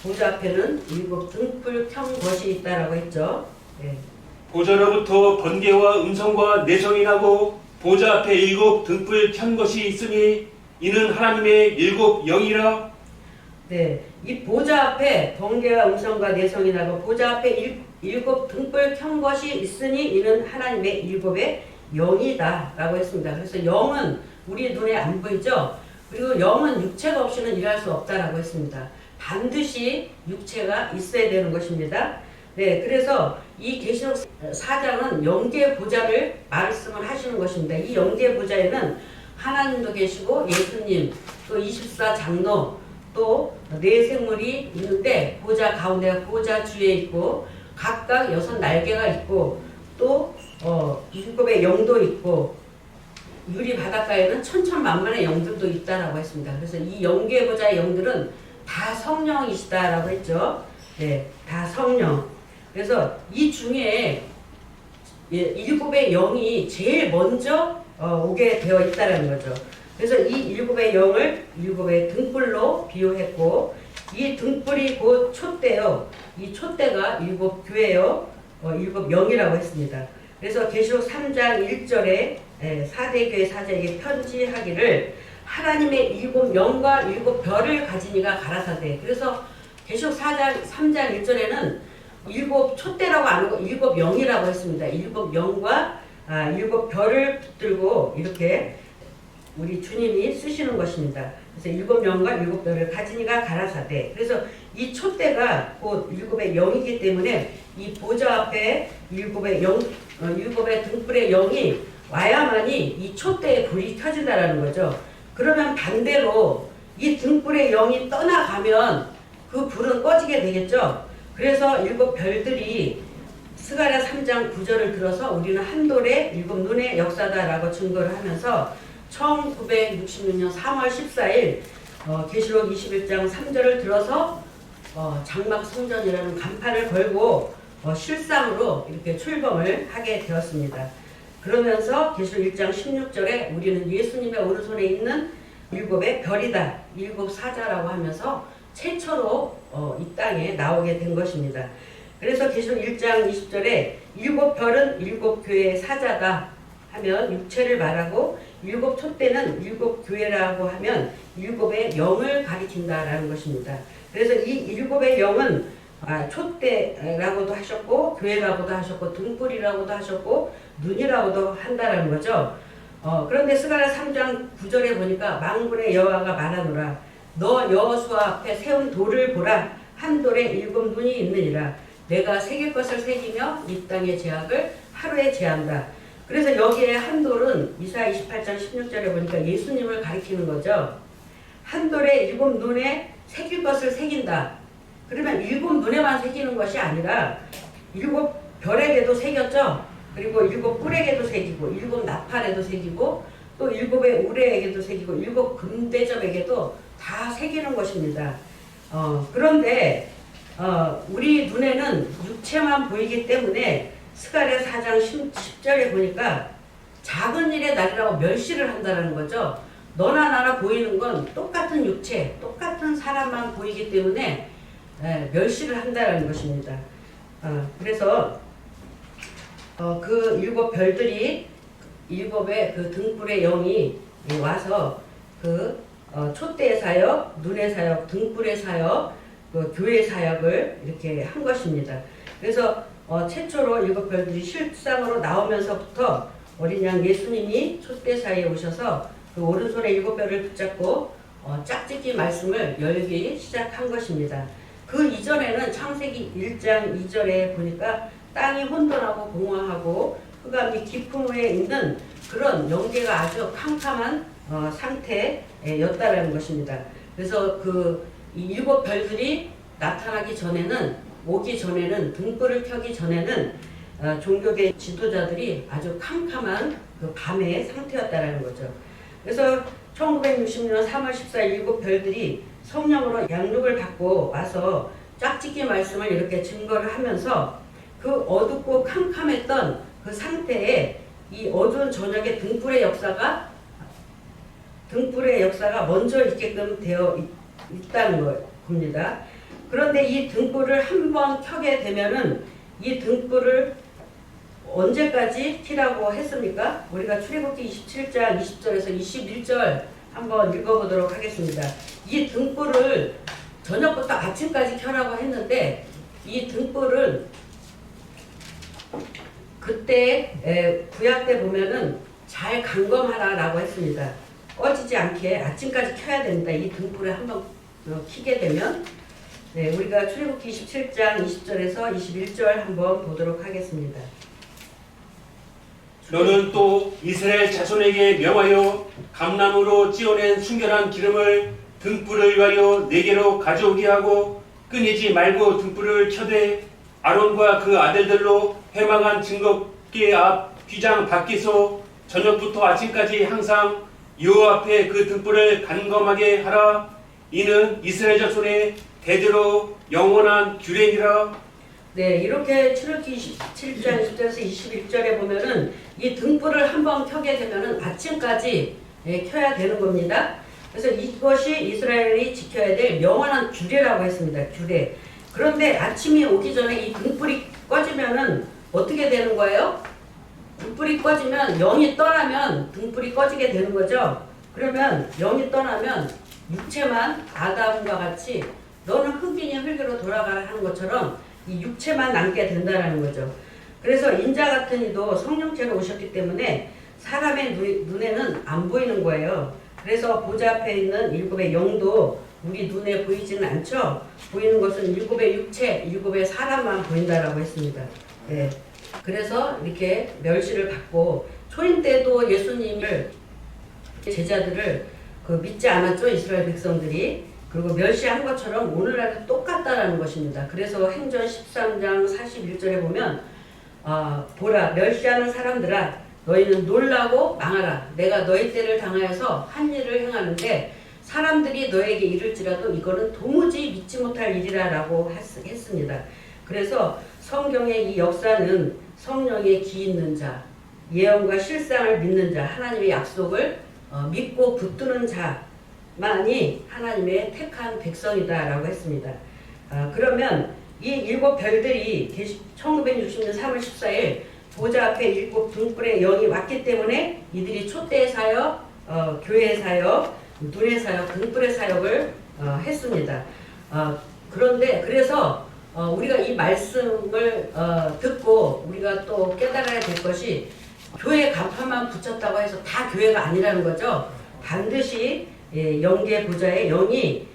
보좌 앞에는 일곱 등불 켠 것이 있다라고 했죠. 예. 보좌로부터 번개와 음성과 내성이 나고 보좌 앞에 일곱 등불 켠 것이 있으니 이는 하나님의 일곱 영이라. 네, 이 보좌 앞에 번개와 음성과 내성이 나고 보좌 앞에 일곱 등불 켠 것이 있으니 이는 하나님의 일곱의 영이다 라고 했습니다. 그래서 영은 우리 눈에 안 보이죠. 그리고 영은 육체가 없이는 일할 수 없다라고 했습니다. 반드시 육체가 있어야 되는 것입니다. 네, 그래서 이 계시록 4장은 영계 보좌를 말씀을 하시는 것입니다. 이 영계 보좌에는 하나님도 계시고 예수님, 또 24장로, 또 네 생물이 있는데 보좌 가운데 보좌 주에 있고 각각 6 날개가 있고 또 일곱의 영도 있고 유리 바닷가에는 천천만만의 영들도 있다라고 했습니다. 그래서 이 영계 보좌의 영들은 다 성령이시다라고 했죠. 네, 다 성령. 그래서 이 중에 일곱의 영이 제일 먼저 오게 되어 있다라는 거죠. 그래서 이 일곱의 영을 일곱의 등불로 비유했고 이 등불이 곧 촛대요. 이 촛대가 일곱 교회요. 일곱 영이라고 했습니다. 그래서 계시록 3장 1절에 4대 교회 사자에게 편지하기를 하나님의 일곱 영과 일곱 별을 가진 이가 가라사대. 그래서 계시록 3장 1절에는 일곱 촛대라고 안 하고 일곱 영이라고 했습니다. 일곱 영과 일곱 별을 붙들고 이렇게 우리 주님이 쓰시는 것입니다. 그래서 일곱 영과 일곱 별을 가진 이가 가라사대. 그래서 이 촛대가 곧 일곱의 영이기 때문에 이 보좌 앞에 일곱의 등불의 영이 와야만이 이 촛대에 불이 켜진다라는 거죠. 그러면 반대로 이 등불의 영이 떠나가면 그 불은 꺼지게 되겠죠. 그래서 일곱 별들이 스가랴 3장 9절을 들어서 우리는 한돌의 일곱 눈의 역사다라고 증거를 하면서 1966년 3월 14일 계시록 21장 3절을 들어서 장막 성전이라는 간판을 걸고 실상으로 이렇게 출범을 하게 되었습니다. 그러면서 계시록 1장 16절에 우리는 예수님의 오른손에 있는 일곱의 별이다, 일곱 사자라고 하면서 최초로 이 땅에 나오게 된 것입니다. 그래서 계시록 1장 20절에 일곱 별은 일곱 교회의 사자다 하면 육체를 말하고 일곱 촛대는 일곱 교회라고 하면 일곱의 영을 가리킨다라는 것입니다. 그래서 이 일곱의 영은 촛대라고도 하셨고 교회라고도 하셨고 등불이라고도 하셨고 눈이라고도 한다라는 거죠. 그런데 스가랴 3장 9절에 보니까 만군의 여호와가 말하노라 너 여호수아 앞에 세운 돌을 보라 한 돌에 일곱 눈이 있느니라 내가 새길 것을 새기며 이 땅의 죄악을 하루에 제한다. 그래서 여기에 한 돌은 이사야 28장 16절에 보니까 예수님을 가리키는 거죠. 한 돌에 일곱 눈에 새길 것을 새긴다. 그러면 일곱 눈에만 새기는 것이 아니라 일곱 별에게도 새겼죠. 그리고 일곱 뿔에게도 새기고 일곱 나팔에도 새기고 또 일곱의 우레에게도 새기고 일곱 금대접에게도 다 새기는 것입니다. 그런데 우리 눈에는 육체만 보이기 때문에 스가랴 4장 10절에 보니까 작은 일의 날이라고 멸시를 한다는 거죠. 너나 나나 보이는 건 똑같은 육체, 똑같은 사람만 보이기 때문에 멸시를 한다는 것입니다. 그래서 그 일곱 별들이 일곱의 그 등불의 영이 와서 그 촛대의 사역, 눈의 사역, 등불의 사역, 그 교회 사역을 이렇게 한 것입니다. 그래서 최초로 일곱 별들이 실상으로 나오면서부터 어린 양 예수님이 촛대 사이에 오셔서 그 오른손에 일곱 별을 붙잡고 짝짓기 말씀을 열기 시작한 것입니다. 그 이전에는 창세기 1장 2절에 보니까 땅이 혼돈하고 공허하고 흑암이 깊음 위에 있는 그런 영계가 아주 캄캄한 상태였다라는 것입니다. 그래서 그 일곱 별들이 나타나기 전에는 오기 전에는 등불을 켜기 전에는 종교계 지도자들이 아주 캄캄한 그 밤의 상태였다라는 거죠. 그래서 1960년 3월 14일 일곱 별들이 성령으로 양육을 받고 와서 짝짓기 말씀을 이렇게 증거를 하면서 그 어둡고 캄캄했던 그 상태에 이 어두운 저녁의 등불의 역사가 먼저 있게끔 되어 있다는 겁니다. 그런데 이 등불을 한번 켜게 되면은 이 등불을 언제까지 켜라고 했습니까? 우리가 출애굽기 27장 20절에서 21절 한번 읽어보도록 하겠습니다. 이 등불을 저녁부터 아침까지 켜라고 했는데 이 등불은 그때 구약 때 보면은 잘 감검하라라고 했습니다. 꺼지지 않게 아침까지 켜야 됩니다. 이 등불을 한번 켜게 되면 우리가 출애굽기 27장 20절에서 21절 한번 보도록 하겠습니다. 너는 또 이스라엘 자손에게 명하여 감나무로 찌어낸 순결한 기름을 등불을 위하여 4개로 가져오게 하고 끊이지 말고 등불을 켜되 아론과 그 아들들로 회막한 증거계 앞 휘장 밖에서 저녁부터 아침까지 항상 여호와 앞에 그 등불을 간검하게 하라. 이는 이스라엘 자손의 대대로 영원한 규례니라. 네, 이렇게 출애굽기 27장 20절에서 21절에 보면은 이 등불을 한번 켜게 되면은 아침까지 켜야 되는 겁니다. 그래서 이것이 이스라엘이 지켜야 될 영원한 규례라고 했습니다. 규례. 그런데 아침이 오기 전에 이 등불이 꺼지면은 어떻게 되는 거예요? 등불이 꺼지면 영이 떠나면 등불이 꺼지게 되는 거죠. 그러면 영이 떠나면 육체만 아담과 같이 너는 흙이니 흙으로 돌아가라 하는 것처럼 이 육체만 남게 된다는 거죠. 그래서 인자 같은 이도 성령체로 오셨기 때문에 사람의 눈에는 안 보이는 거예요. 그래서 보좌 앞에 있는 일곱의 영도 우리 눈에 보이지는 않죠. 보이는 것은 일곱의 육체, 일곱의 사람만 보인다라고 했습니다. 네. 그래서 이렇게 멸시를 받고 초림 때도 예수님을 제자들을 믿지 않았죠. 이스라엘 백성들이. 그리고 멸시한 것처럼 오늘날도 똑같다라는 것입니다. 그래서 행전 13장 41절에 보면 보라 멸시하는 사람들아 너희는 놀라고 망하라. 내가 너희 때를 당하여서 한 일을 행하는데 사람들이 너에게 이를지라도 이거는 도무지 믿지 못할 일이라 라고 했습니다. 그래서 성경의 이 역사는 성령의 기 있는 자, 예언과 실상을 믿는 자, 하나님의 약속을 믿고 붙드는 자만이 하나님의 택한 백성이다라고 했습니다. 그러면 이 일곱 별들이 1960년 3월 14일 보좌 앞에 일곱 등불의 영이 왔기 때문에 이들이 촛대의 사역, 교회의 사역, 눈의 사역, 등불의 사역을 했습니다. 그래서 우리가 이 말씀을 듣고 우리가 또 깨달아야 될 것이 교회 간판만 붙였다고 해서 다 교회가 아니라는 거죠. 반드시 영계 보좌의 영이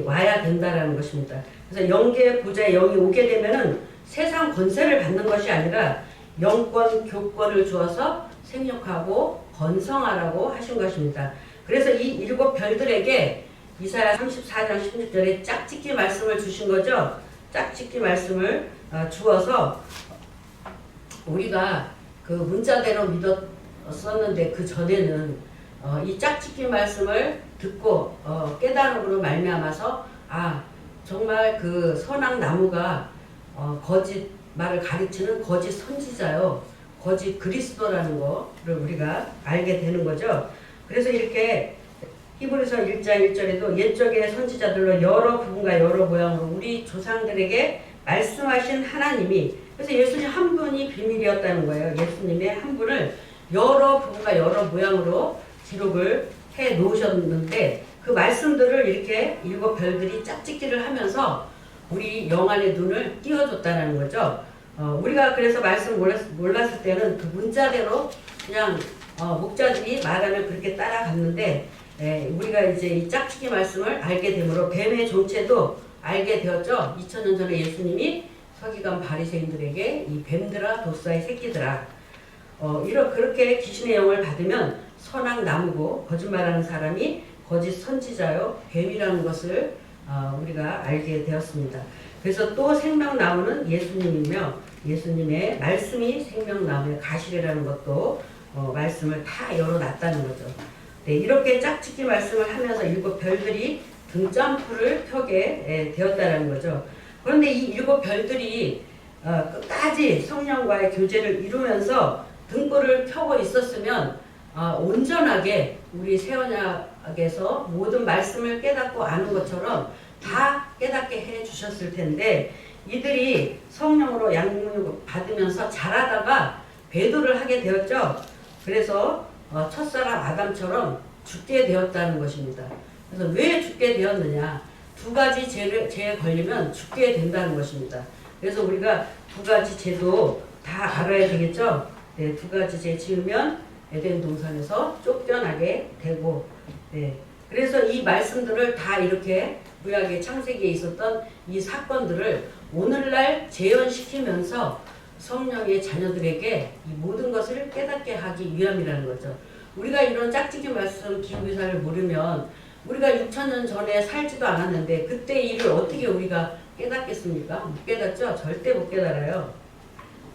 와야 된다라는 것입니다. 그래서 영계 보좌의 영이 오게 되면은 세상 권세를 받는 것이 아니라 영권, 교권을 주어서 생육하고 번성하라고 하신 것입니다. 그래서 이 일곱 별들에게 이사야 34장 16절에 짝짓기 말씀을 주신 거죠. 짝짓기 말씀을 주어서 우리가 그 문자대로 믿었었는데 그 전에는 이 짝짓기 말씀을 듣고 깨달음으로 말미암아서 정말 그 선악 나무가 거짓 말을 가르치는 거짓 선지자요, 거짓 그리스도라는 거를 우리가 알게 되는 거죠. 그래서 이렇게 히브리서 1장 1절에도 옛적의 선지자들로 여러 부분과 여러 모양으로 우리 조상들에게 말씀하신 하나님이, 그래서 예수님 한 분이 비밀이었다는 거예요. 예수님의 한 분을 여러 부분과 여러 모양으로 기록을 해 놓으셨는데 그 말씀들을 이렇게 일곱 별들이 짝짓기를 하면서 우리 영안의 눈을 띄워줬다는 거죠. 우리가 그래서 말씀 몰랐을 때는 그 문자대로 그냥 목자들이 말하면 그렇게 따라갔는데 우리가 이제 이 짝짓기 말씀을 알게 되므로 뱀의 정체도 알게 되었죠. 2000년 전에 예수님이 서기관 바리새인들에게 이 뱀들아 도사의 새끼들아 그렇게 귀신의 영을 받으면 선악 나무고 거짓말하는 사람이 거짓 선지자요 뱀이라는 것을 우리가 알게 되었습니다. 그래서 또 생명나무는 예수님이며 예수님의 말씀이 생명나무의 가시라는 것도 말씀을 다 열어놨다는 거죠. 네, 이렇게 짝짓기 말씀을 하면서 일곱 별들이 등점프를 펴게 되었다는 거죠. 그런데 이 일곱 별들이 끝까지 성령과의 교제를 이루면서 등불을 켜고 있었으면 온전하게 우리 새 언약에서 모든 말씀을 깨닫고 아는 것처럼 다 깨닫게 해 주셨을 텐데 이들이 성령으로 양육을 받으면서 자라다가 배도를 하게 되었죠. 그래서 첫사람 아담처럼 죽게 되었다는 것입니다. 그래서 왜 죽게 되었느냐? 두 가지 죄에 걸리면 죽게 된다는 것입니다. 그래서 우리가 두 가지 죄도 다 알아야 되겠죠. 네, 두 가지 죄 지으면 에덴 동산에서 쫓겨나게 되고, 네. 그래서 이 말씀들을 다 이렇게 구약의 창세기에 있었던 이 사건들을 오늘날 재현시키면서 성령의 자녀들에게 이 모든 것을 깨닫게 하기 위함이라는 거죠. 우리가 이런 짝짓기 말씀 기후기사를 모르면 우리가 6,000년 전에 살지도 않았는데 그때 일을 어떻게 우리가 깨닫겠습니까? 못 깨닫죠? 절대 못 깨달아요.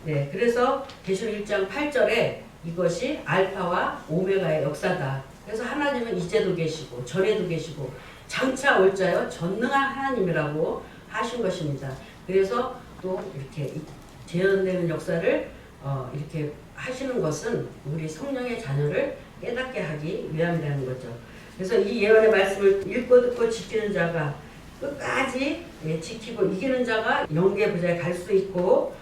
네, 그래서 계시록 1장 8절에 이것이 알파와 오메가의 역사다. 그래서 하나님은 이제도 계시고 전에도 계시고 장차 올 자여 전능한 하나님이라고 하신 것입니다. 그래서 또 이렇게 재현되는 역사를 이렇게 하시는 것은 우리 성령의 자녀를 깨닫게 하기 위함이라는 거죠. 그래서 이 예언의 말씀을 읽고 듣고 지키는 자가 끝까지 지키고 이기는 자가 영계 부자에 갈 수 있고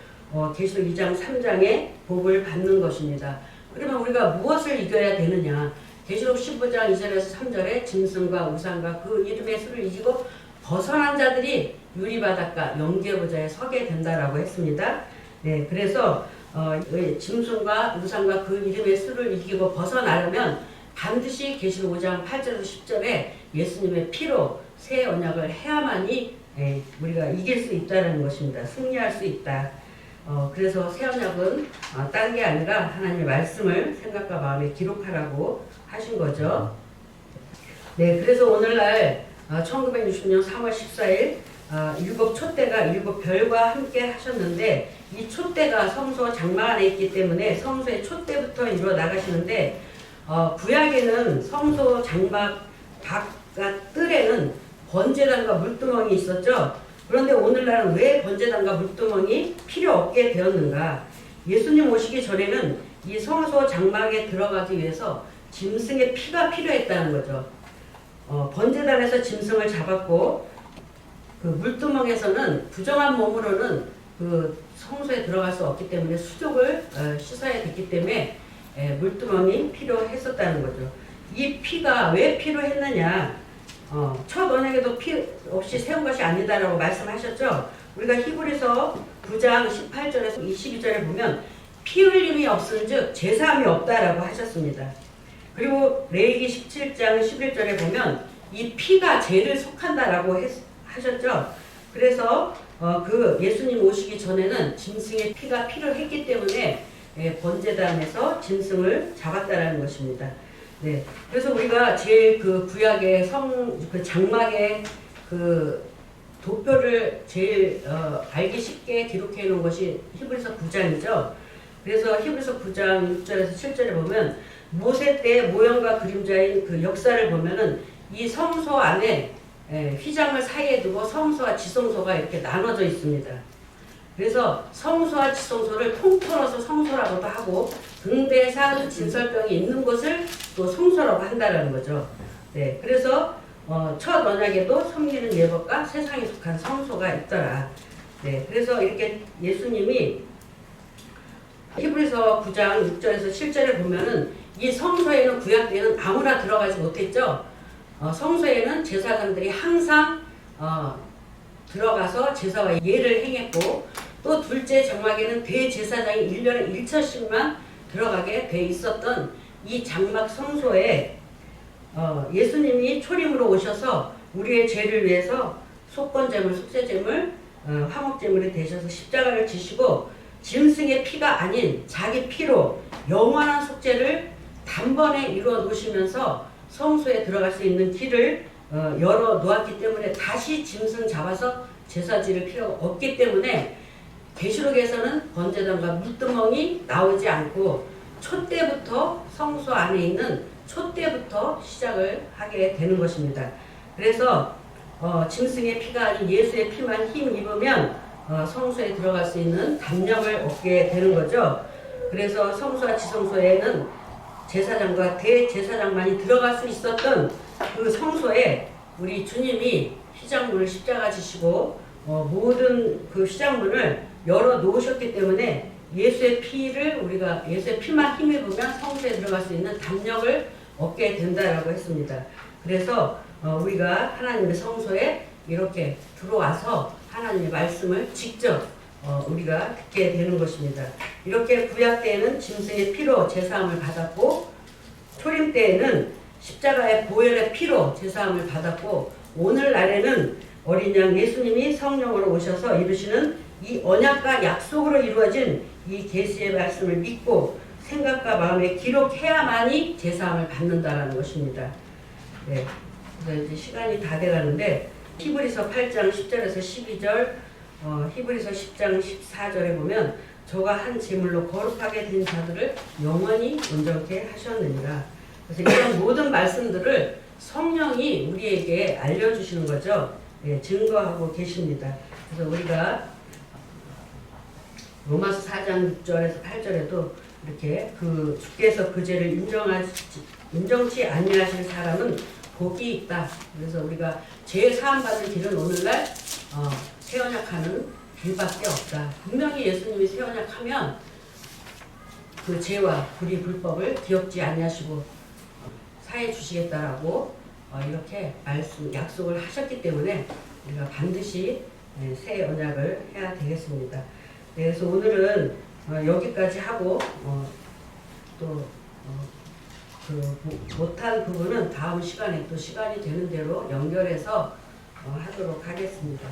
계시록 2장 3장의 복을 받는 것입니다. 그러면 우리가 무엇을 이겨야 되느냐? 계시록 15장 2절에서 3절에 짐승과 우상과 그 이름의 수를 이기고 벗어난 자들이 유리바닷가 영계보좌에 서게 된다라고 했습니다. 네, 그래서 짐승과 우상과 그 이름의 수를 이기고 벗어나려면 반드시 계시록 5장 8절에서 10절에 예수님의 피로 새 언약을 해야만이 우리가 이길 수 있다는 것입니다. 승리할 수 있다. 그래서 새 언약은 다른 게 아니라 하나님의 말씀을 생각과 마음에 기록하라고 하신 거죠. 네, 그래서 오늘날 1960년 3월 14일 일곱 촛대가 일곱 별과 함께 하셨는데 이 촛대가 성소 장막 안에 있기 때문에 성소의 촛대부터 이루어 나가시는데 구약에는 성소 장막 바깥 뜰에는 번제단과 물두멍이 있었죠. 그런데 오늘날은 왜 번제단과 물두멍이 필요 없게 되었는가? 예수님 오시기 전에는 이 성소 장막에 들어가기 위해서 짐승의 피가 필요했다는 거죠. 번제단에서 짐승을 잡았고 그 물두멍에서는 부정한 몸으로는 그 성소에 들어갈 수 없기 때문에 수족을 씻어야 됐기 때문에 물두멍이 필요했었다는 거죠. 이 피가 왜 필요했느냐? 첫 언약에도 피 없이 세운 것이 아니다라고 말씀하셨죠. 우리가 히브리서 9장 18절에서 22절에 보면 피 흘림이 없은즉 제사함이 없다라고 하셨습니다. 그리고 레위기 17장 11절에 보면 이 피가 죄를 속한다라고 하셨죠. 그래서 그 예수님 오시기 전에는 짐승의 피가 필요했기 때문에 번제단에서 짐승을 잡았다라는 것입니다. 네, 그래서 우리가 제일 그 구약의 그 장막의 그 도표를 제일 알기 쉽게 기록해 놓은 것이 히브리서 9장이죠. 그래서 히브리서 9장 6절에서 7절에 보면 모세 때 모형과 그림자인 그 역사를 보면은 이 성소 안에 휘장을 사이에 두고 성소와 지성소가 이렇게 나눠져 있습니다. 그래서 성소와 지성소를 통틀어서 성소라고도 하고 등대상 진설병이 있는 곳을 또 성소라고 한다는 거죠. 네, 그래서 첫 언약에도 섬기는 예법과 세상에 속한 성소가 있더라. 네, 그래서 이렇게 예수님이 히브리서 9장 6절에서 7절에 보면은 이 성소에는 구약 때는 아무나 들어가지 못했죠. 성소에는 제사장들이 항상 들어가서 제사와 예를 행했고 또 둘째 장막에는 대제사장이 1년에 1처씩만 들어가게 돼 있었던 이 장막 성소에 예수님이 초림으로 오셔서 우리의 죄를 위해서 속건제물, 속죄제물, 화목제물이 되셔서 십자가를 지시고 짐승의 피가 아닌 자기 피로 영원한 속죄를 단번에 이루어 놓으시면서 성소에 들어갈 수 있는 길을 열어 놓았기 때문에 다시 짐승 잡아서 제사 지를 필요가 없기 때문에 계시록에서는 번제단과 물두멍이 나오지 않고 촛대부터 성소 안에 있는 촛대부터 시작을 하게 되는 것입니다. 그래서 짐승의 피가 아닌 예수의 피만 힘 입으면 성소에 들어갈 수 있는 담력을 얻게 되는 거죠. 그래서 성소와 지성소에는 제사장과 대제사장만이 들어갈 수 있었던 그 성소에 우리 주님이 휘장문을 십자가 지시고 모든 그 휘장문을 열어 놓으셨기 때문에 예수의 피만 힘입으면 성소에 들어갈 수 있는 담력을 얻게 된다라고 했습니다. 그래서 우리가 하나님의 성소에 이렇게 들어와서 하나님의 말씀을 직접 우리가 듣게 되는 것입니다. 이렇게 구약 때에는 짐승의 피로 제사함을 받았고 초림 때에는 십자가의 보혈의 피로 제사함을 받았고 오늘날에는 어린 양 예수님이 성령으로 오셔서 이루시는 이 언약과 약속으로 이루어진 이 계시의 말씀을 믿고 생각과 마음에 기록해야만이 제사함을 받는다라는 것입니다. 네. 그래서 이제 시간이 다 돼가는데 히브리서 8장 10절에서 12절, 히브리서 10장 14절에 보면 저가 한 제물로 거룩하게 된 자들을 영원히 온전케 하셨느니라. 그래서 이런 모든 말씀들을 성령이 우리에게 알려주시는 거죠. 네, 증거하고 계십니다. 그래서 우리가 로마서 4장 6절에서 8절에도 이렇게 그 주께서 그 죄를 인정치 아니하실 사람은 복이 있다. 그래서 우리가 죄 사함 받는 길은 오늘날 새 언약하는 길밖에 없다. 분명히 예수님이 새 언약하면 그 죄와 불의 불법을 기억지 아니하시고 사해 주시겠다라고 이렇게 약속을 하셨기 때문에 우리가 반드시 새 언약을 해야 되겠습니다. 그래서 오늘은 여기까지 하고 또 못한 부분은 다음 시간에 또 시간이 되는 대로 연결해서 하도록 하겠습니다.